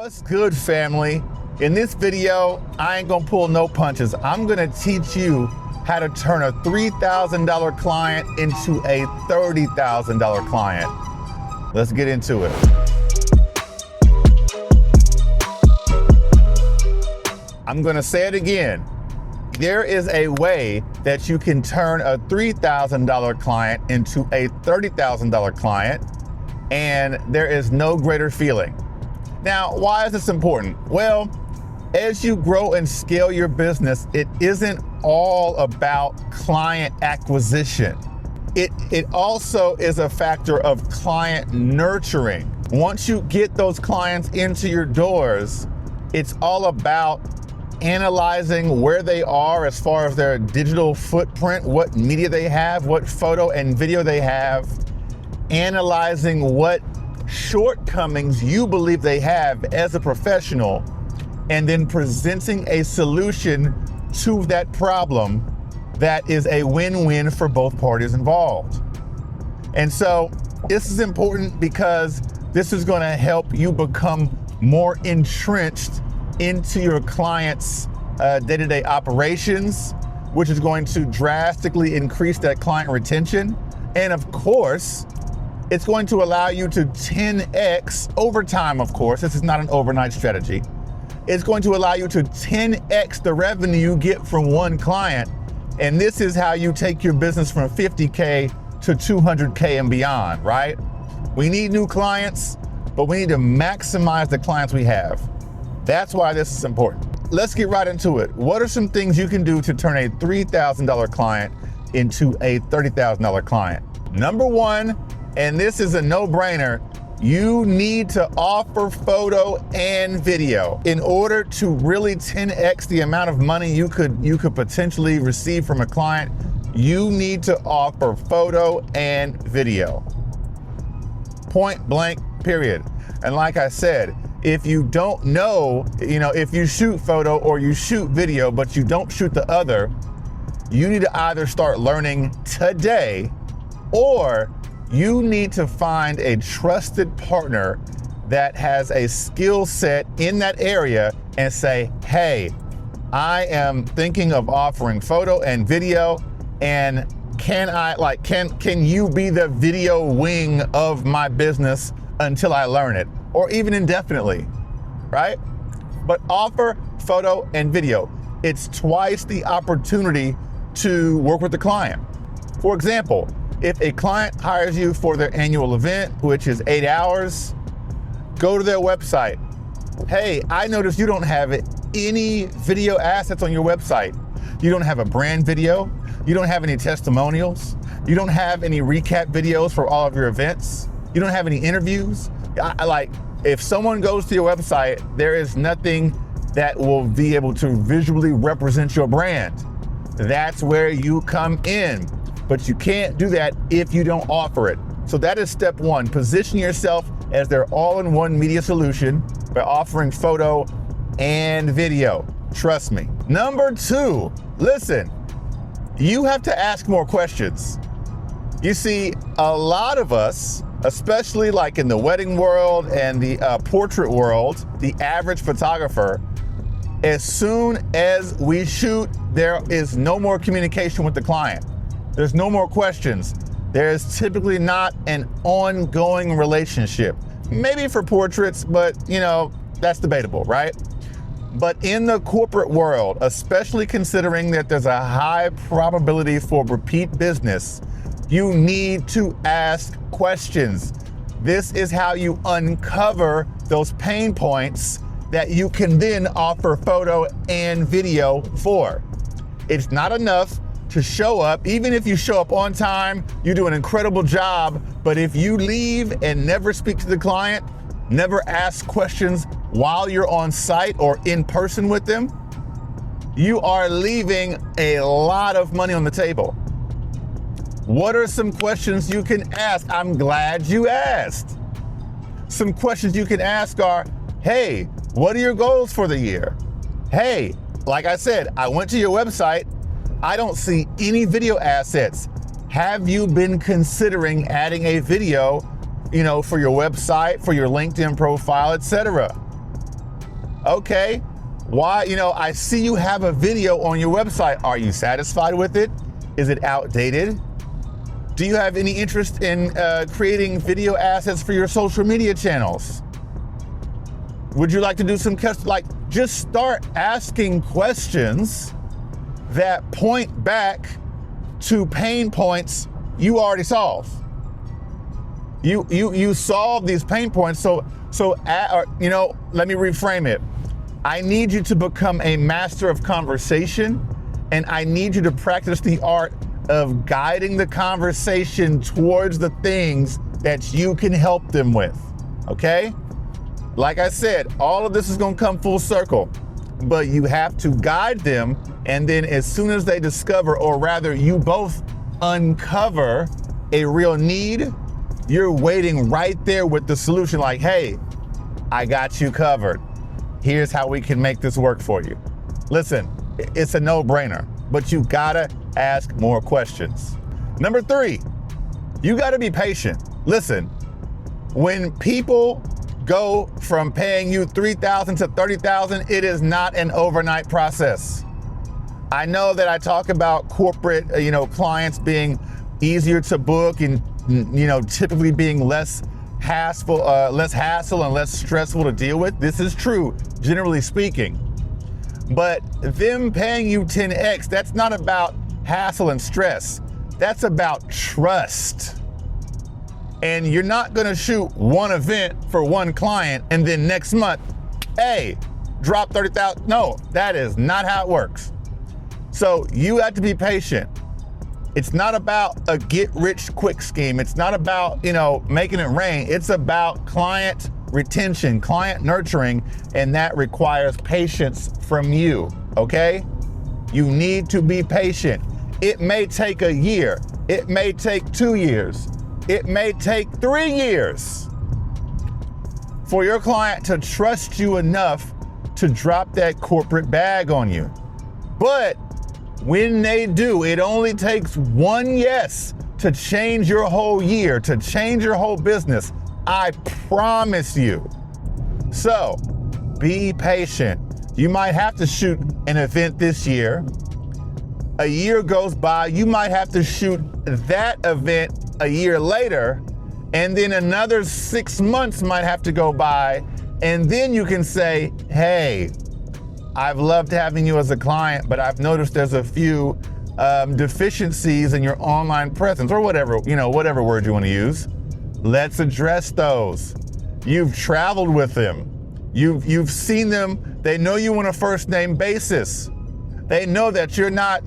What's good, family? In this video, I ain't gonna pull no punches. I'm gonna teach you how to turn a $3,000 client into a $30,000 client. Let's get into it. I'm gonna say it again. There is a way that you can turn a $3,000 client into a $30,000 client, and there is no greater feeling. Now, why is this important? Well, as you grow and scale your business, it isn't all about client acquisition. It also is a factor of client nurturing. Once you get those clients into your doors, it's all about analyzing where they are as far as their digital footprint, what media they have, what photo and video they have, analyzing what shortcomings you believe they have as a professional, and then presenting a solution to that problem that is a win-win for both parties involved. And so this is important because this is going to help you become more entrenched into your clients' day-to-day operations, which is going to drastically increase that client retention. And of course, it's going to allow you to 10x over time, of course. This is not an overnight strategy. It's going to allow you to 10x the revenue you get from one client. And this is how you take your business from 50K to 200K and beyond, right? We need new clients, but we need to maximize the clients we have. That's why this is important. Let's get right into it. What are some things you can do to turn a $3,000 client into a $30,000 client? Number one, and this is a no-brainer, you need to offer photo and video. In order to really 10x the amount of money you could potentially receive from a client, you need to offer photo and video. Point blank, period. And like I said, if you don't know, if you shoot photo or you shoot video, but you don't shoot the other, you need to either start learning today, or you need to find a trusted partner that has a skill set in that area and say, hey, I am thinking of offering photo and video, and can you be the video wing of my business until I learn it, or even indefinitely, right? But offer photo and video. It's twice the opportunity to work with the client. For example, if a client hires you for their annual event, which is 8 hours, go to their website. Hey, I noticed you don't have any video assets on your website. You don't have a brand video. You don't have any testimonials. You don't have any recap videos for all of your events. You don't have any interviews. If someone goes to your website, there is nothing that will be able to visually represent your brand. That's where you come in. But you can't do that if you don't offer it. So that is step one. Position yourself as their all-in-one media solution by offering photo and video. Trust me. Number two, listen, you have to ask more questions. You see, a lot of us, especially like in the wedding world and the portrait world, the average photographer, as soon as we shoot, there is no more communication with the client. There's no more questions. There's typically not an ongoing relationship. Maybe for portraits, but that's debatable, right? But in the corporate world, especially considering that there's a high probability for repeat business, you need to ask questions. This is how you uncover those pain points that you can then offer photo and video for. It's not enough to show up. Even if you show up on time, you do an incredible job, but if you leave and never speak to the client, never ask questions while you're on site or in person with them, you are leaving a lot of money on the table. What are some questions you can ask? I'm glad you asked. Some questions you can ask are, hey, what are your goals for the year? Hey, like I said, I went to your website. I don't see any video assets. Have you been considering adding a video, for your website, for your LinkedIn profile, etc.? Okay, why, I see you have a video on your website. Are you satisfied with it? Is it outdated? Do you have any interest in creating video assets for your social media channels? Would you like to do some just start asking questions that point back to pain points you already solve. You solve these pain points. So let me reframe it. I need you to become a master of conversation, and I need you to practice the art of guiding the conversation towards the things that you can help them with, okay? Like I said, all of this is gonna come full circle, but you have to guide them, and then as soon as they discover, or rather you both uncover a real need, you're waiting right there with the solution like, hey, I got you covered. Here's how we can make this work for you. Listen, it's a no-brainer, but you gotta ask more questions. Number 3, you gotta be patient. Listen, when people go from paying you $3,000 to $30,000, it is not an overnight process. I know that I talk about corporate, clients being easier to book and, typically being less hassle and less stressful to deal with. This is true, generally speaking. But them paying you 10x, that's not about hassle and stress. That's about trust. And you're not gonna shoot one event for one client and then next month, hey, drop 30,000. No, that is not how it works. So you have to be patient. It's not about a get-rich-quick scheme. It's not about, making it rain. It's about client retention, client nurturing, and that requires patience from you, okay? You need to be patient. It may take a year. It may take 2 years. It may take 3 years for your client to trust you enough to drop that corporate bag on you. But when they do, it only takes one yes to change your whole year, to change your whole business. I promise you. So be patient. You might have to shoot an event this year. A year goes by, you might have to shoot that event a year later, and then another 6 months might have to go by, and then you can say, hey, I've loved having you as a client, but I've noticed there's a few deficiencies in your online presence, or whatever word you want to use. Let's address those. You've traveled with them. You've seen them. They know you on a first name basis. They know that you're not,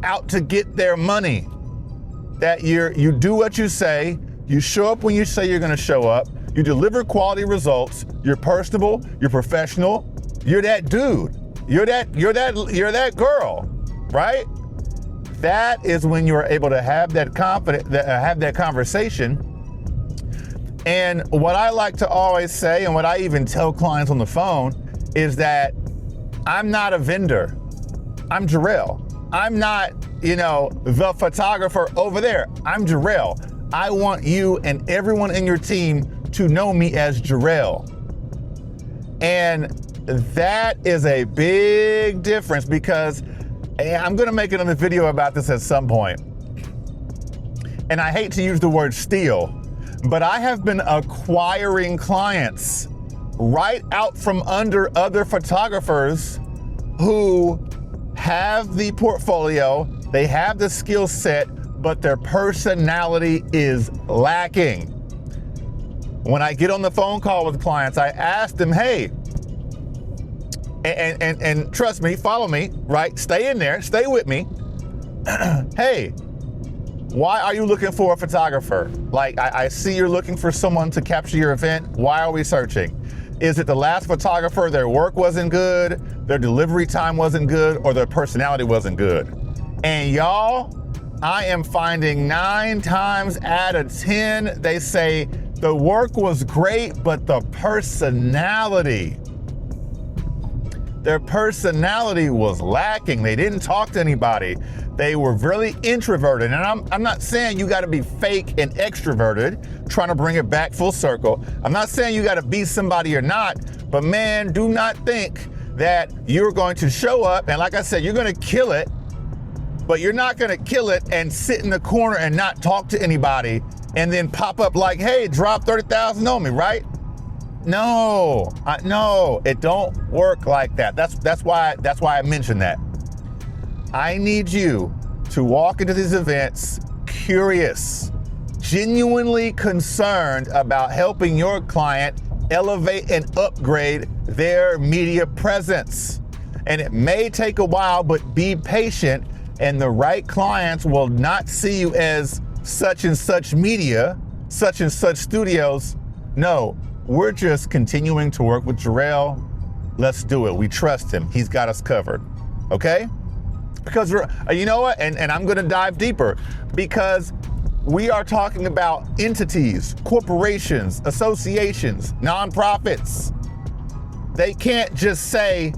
out to get their money. That you do what you say, you show up when you say you're gonna show up, you deliver quality results, you're personable, you're professional, you're that dude, you're that girl, right? That is when you're able to have that conversation. And what I like to always say, and what I even tell clients on the phone, is that I'm not a vendor. I'm Jarrell. I'm not, the photographer over there. I'm Jarrell. I want you and everyone in your team to know me as Jarrell. And that is a big difference, because I'm gonna make another video about this at some point. And I hate to use the word steal, but I have been acquiring clients right out from under other photographers who have the portfolio, they have the skill set, but their personality is lacking. When I get on the phone call with clients, I ask them, hey, and trust me, follow me, right? Stay in there, stay with me. Hey, why are you looking for a photographer? Like, I see you're looking for someone to capture your event. Why are we searching? Is it the last photographer, their work wasn't good, their delivery time wasn't good, or their personality wasn't good? And y'all, I am finding 9 times out of 10, they say the work was great, but the personality Their personality was lacking. They didn't talk to anybody. They were really introverted. And I'm not saying you got to be fake and extroverted, trying to bring it back full circle. I'm not saying you got to be somebody or not, but man, do not think that you're going to show up and, like I said, you're going to kill it, but you're not going to kill it and sit in the corner and not talk to anybody and then pop up like, hey, drop 30,000 on me, right? No, it don't work like that. That's why I mentioned that. I need you to walk into these events curious, genuinely concerned about helping your client elevate and upgrade their media presence. And it may take a while, but be patient, and the right clients will not see you as such and such media, such and such studios. No, we're just continuing to work with Jarrell. Let's do it. We trust him. He's got us covered. Okay? Because you know what? And I'm going to dive deeper, because we are talking about entities, corporations, associations, nonprofits. They can't just say,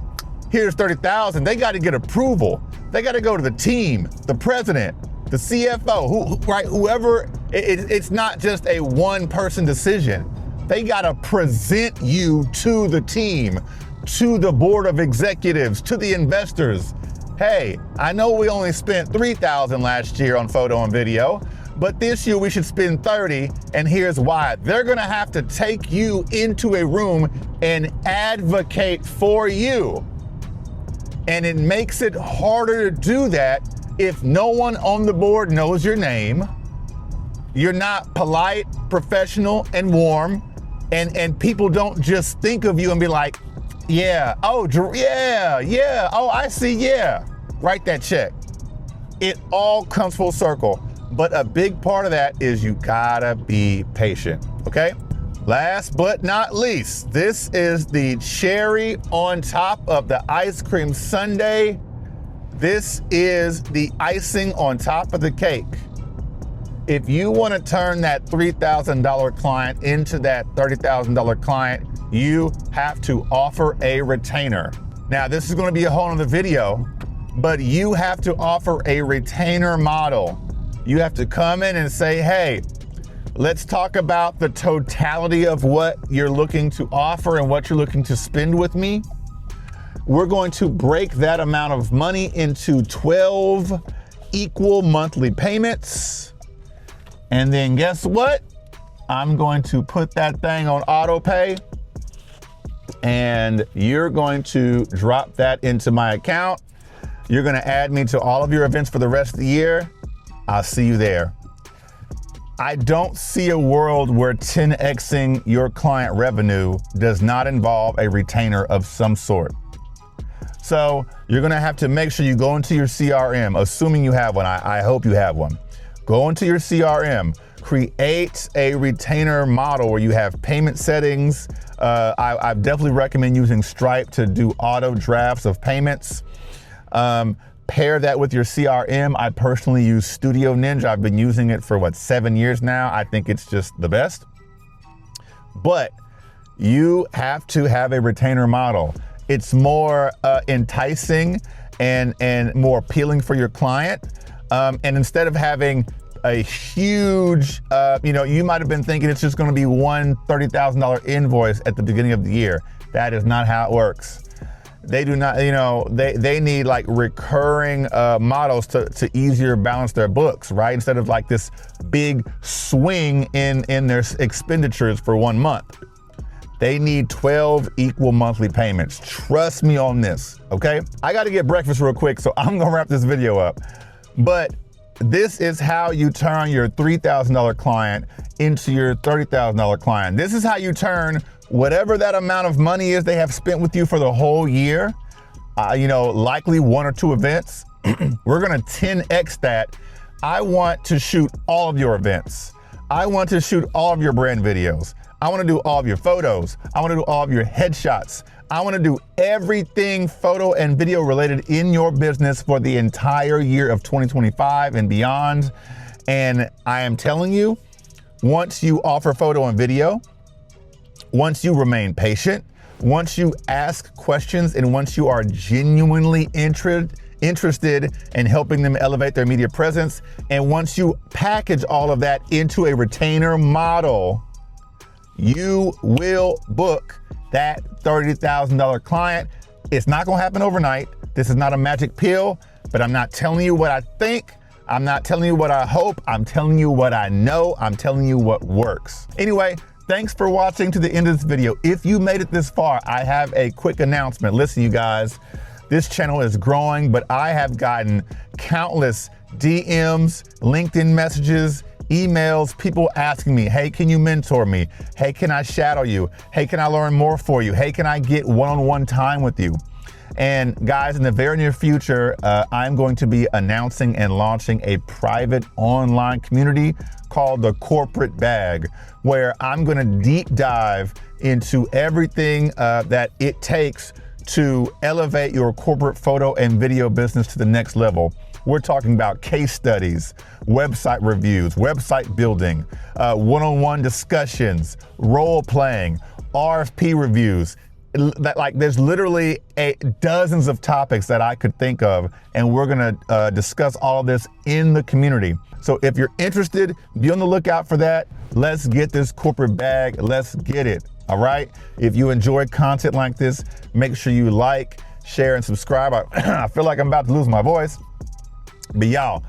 here's 30,000. They got to get approval. They got to go to the team, the president, the CFO, whoever. It's not just a one-person decision. They got to present you to the team, to the board of executives, to the investors. Hey, I know we only spent $3,000 last year on photo and video, but this year we should spend 30, and here's why. They're gonna have to take you into a room and advocate for you. And it makes it harder to do that if no one on the board knows your name, you're not polite, professional, and warm, and people don't just think of you and be like, yeah, oh, yeah, oh, I see, yeah. Write that check. It all comes full circle. But a big part of that is you gotta be patient, okay? Last but not least, this is the cherry on top of the ice cream sundae. This is the icing on top of the cake. If you wanna turn that $3,000 client into that $30,000 client, you have to offer a retainer. Now, this is gonna be a whole nother video, but you have to offer a retainer model. You have to come in and say, hey, let's talk about the totality of what you're looking to offer and what you're looking to spend with me. We're going to break that amount of money into 12 equal monthly payments. And then guess what? I'm going to put that thing on auto pay, and you're going to drop that into my account. You're gonna add me to all of your events for the rest of the year. I'll see you there. I don't see a world where 10xing your client revenue does not involve a retainer of some sort. So you're gonna have to make sure you go into your CRM, assuming you have one. I hope you have one. Go into your CRM, create a retainer model where you have payment settings. I definitely recommend using Stripe to do auto drafts of payments. Pair that with your CRM. I personally use Studio Ninja. I've been using it for 7 years now. I think it's just the best. But you have to have a retainer model. It's more enticing and more appealing for your client. And instead of having a huge, you might have been thinking it's just gonna be one $30,000 invoice at the beginning of the year. That is not how it works. They do not, they need like recurring models to easier balance their books, right? Instead of like this big swing in their expenditures for 1 month. They need 12 equal monthly payments. Trust me on this, okay? I gotta get breakfast real quick, so I'm gonna wrap this video up. But this is how you turn your $3,000 client into your $30,000 client. This is how you turn whatever that amount of money is they have spent with you for the whole year, likely 1 or 2 events. We're gonna 10x that. I want to shoot all of your events. I want to shoot all of your brand videos. I wanna do all of your photos. I wanna do all of your headshots. I wanna do everything photo and video related in your business for the entire year of 2025 and beyond. And I am telling you, once you offer photo and video, once you remain patient, once you ask questions and once you are genuinely interested in helping them elevate their media presence, and once you package all of that into a retainer model, you will book that $30,000 client. It's not gonna happen overnight. This is not a magic pill, but I'm not telling you what I think. I'm not telling you what I hope. I'm telling you what I know. I'm telling you what works. Anyway, thanks for watching to the end of this video. If you made it this far, I have a quick announcement. Listen, you guys, this channel is growing, but I have gotten countless DMs, LinkedIn messages, emails, people asking me, hey, can you mentor me? Hey, can I shadow you? Hey, can I learn more for you? Hey, can I get one-on-one time with you? And guys, in the very near future, I'm going to be announcing and launching a private online community called the Corporate Bag, where I'm going to deep dive into everything that it takes to elevate your corporate photo and video business to the next level. We're talking about case studies, website reviews, website building, one-on-one discussions, role playing, RFP reviews. There's literally dozens of topics that I could think of, and we're gonna discuss all of this in the community. So if you're interested, be on the lookout for that. Let's get this corporate bag. Let's get it. All right. If you enjoy content like this, make sure you like, share, and subscribe. I feel like I'm about to lose my voice, but y'all,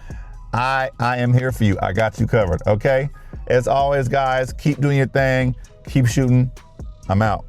I am here for you. I got you covered. Okay. As always, guys, keep doing your thing. Keep shooting. I'm out.